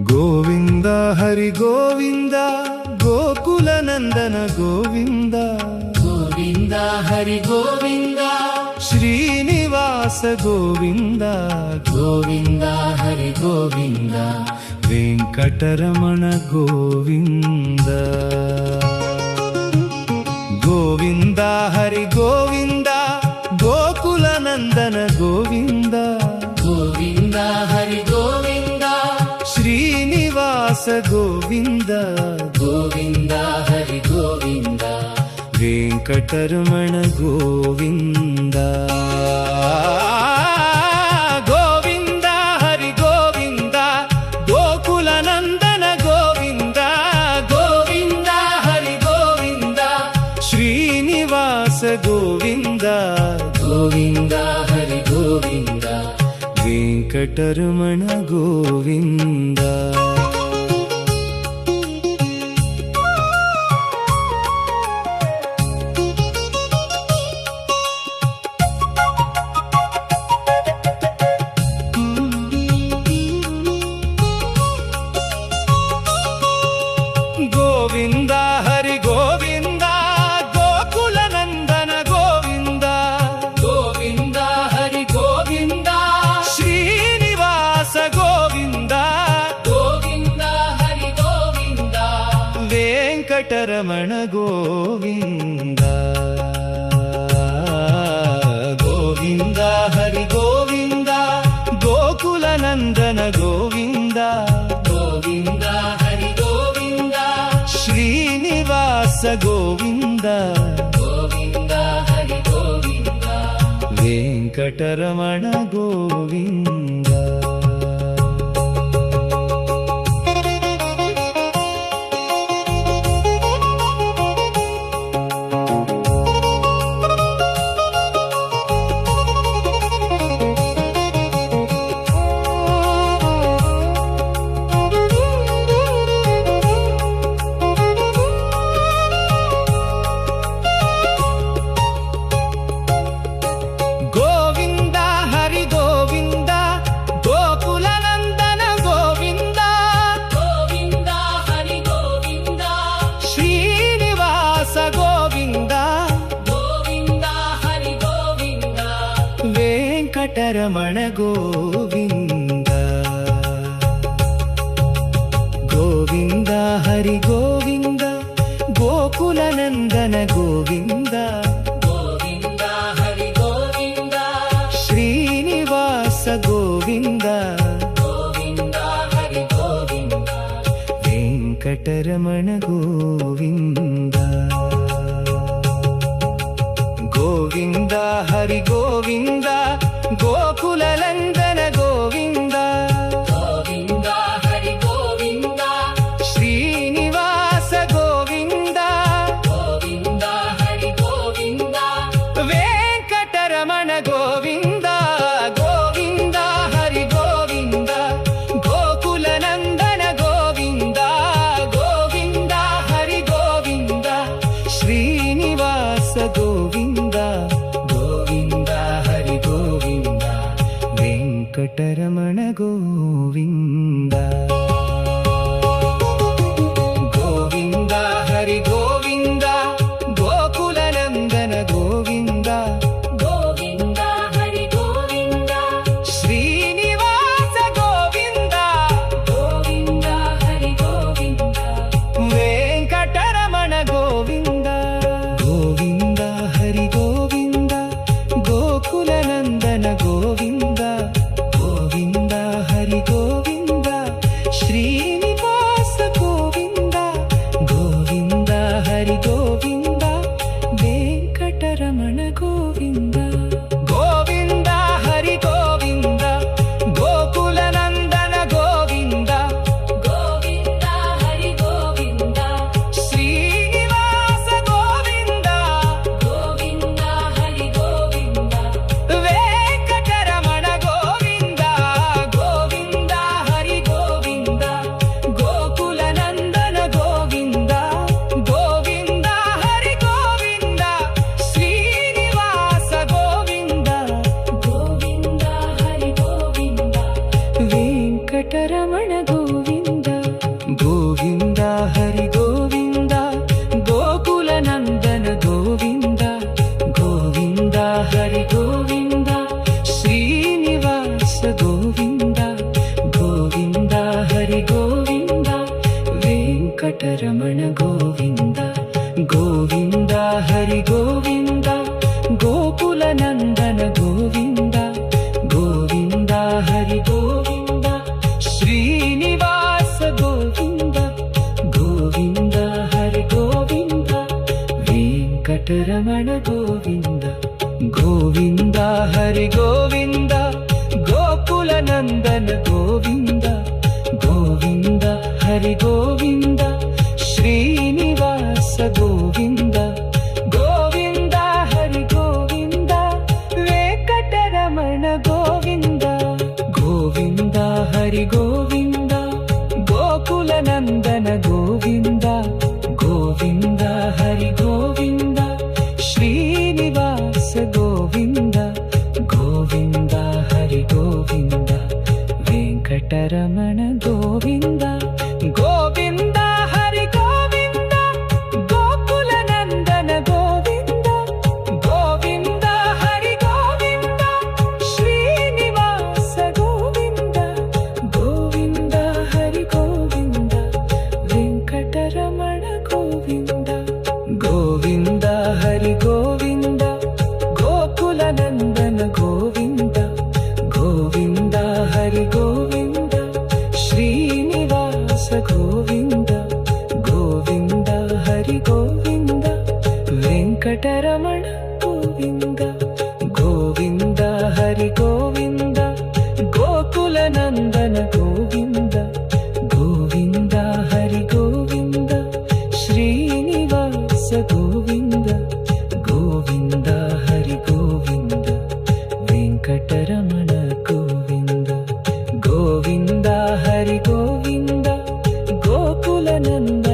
Govinda Hari Govinda Gokula Nandana Govinda Govinda Hari Govinda Srinivasa Govinda Govinda Hari Govinda Venkataramana Govinda Govinda Hari Govinda Gokula Nandana Govinda Govinda Hari Govinda Srinivasa Govinda Govinda Hari Govinda Venkataramana Govinda Govinda Hari Govinda Gokula Nandana Govinda Govinda Hari Govinda Srinivasa Govinda Govinda Hari Govinda Venkataramana Govinda Govinda Hari Govinda Gokula Nandana Govinda Govinda Hari Govinda Srinivasa Govinda Govinda Hari Govinda Venkataramana Govinda Govinda Hari Govinda Gokula Nandana Govinda Govinda Hari Govinda Srinivasa Govinda Govinda Hari Govinda Venkataramana Govinda Govinda Hari Govinda Gokula Nandana Govinda Govinda Hari Govinda Srinivasa Govinda Govinda Hari Govinda Venkataramana Govinda Govinda Hari Govinda Gokula Nandana Govinda Govinda Hari Govinda Srinivasa Govinda Govinda Hari Govinda Venkataramana Govinda Govinda Hari Govinda Gokula Nandana Govinda Govinda Hari Govinda Srinivasa Govinda Govinda Hari Govinda Venkataramana Govinda Govinda Hari Govinda Gokula Nandana Govinda Govinda Hari Govinda Srinivasa Govinda Govinda Hari Govinda Hari Govinda Gokula Nandana Govinda Govinda Hari Govinda Srinivasa Govinda Govinda Hari Govinda Venkataramana Govinda Govinda Hari Govinda Gokula Nandana Govinda Govinda Hari Govinda Srinivasa Govinda Govinda Hari Govinda Venkataramana Govinda Govinda Hari Govinda Gokula Nandana Govinda Govinda Hari Govinda Srinivasa Govinda Govinda Hari Govinda Venkataramana Govinda Govinda Hari Govinda Gokula Nandana Govinda Govinda Hari Govinda Srinivasa Govinda Govinda Hari Govinda Venkataramana Govinda Govinda Hari Govinda Gokula Nandana Govinda Govinda Hari Govinda Srinivasa Govinda Govinda Hari Govinda Venkataramana Govinda Govinda Hari Govinda Gokula Nandana Govinda Govinda Hari Govinda Srinivasa Govinda Govinda Hari Govinda Venkataramana Govinda Govinda Hari Govinda Gokula Nandana Govinda Govinda Hari Govinda Srinivasa Govinda Govinda Hari Govinda Venkataramana Govinda Govinda Hari Govinda Gokula Nanda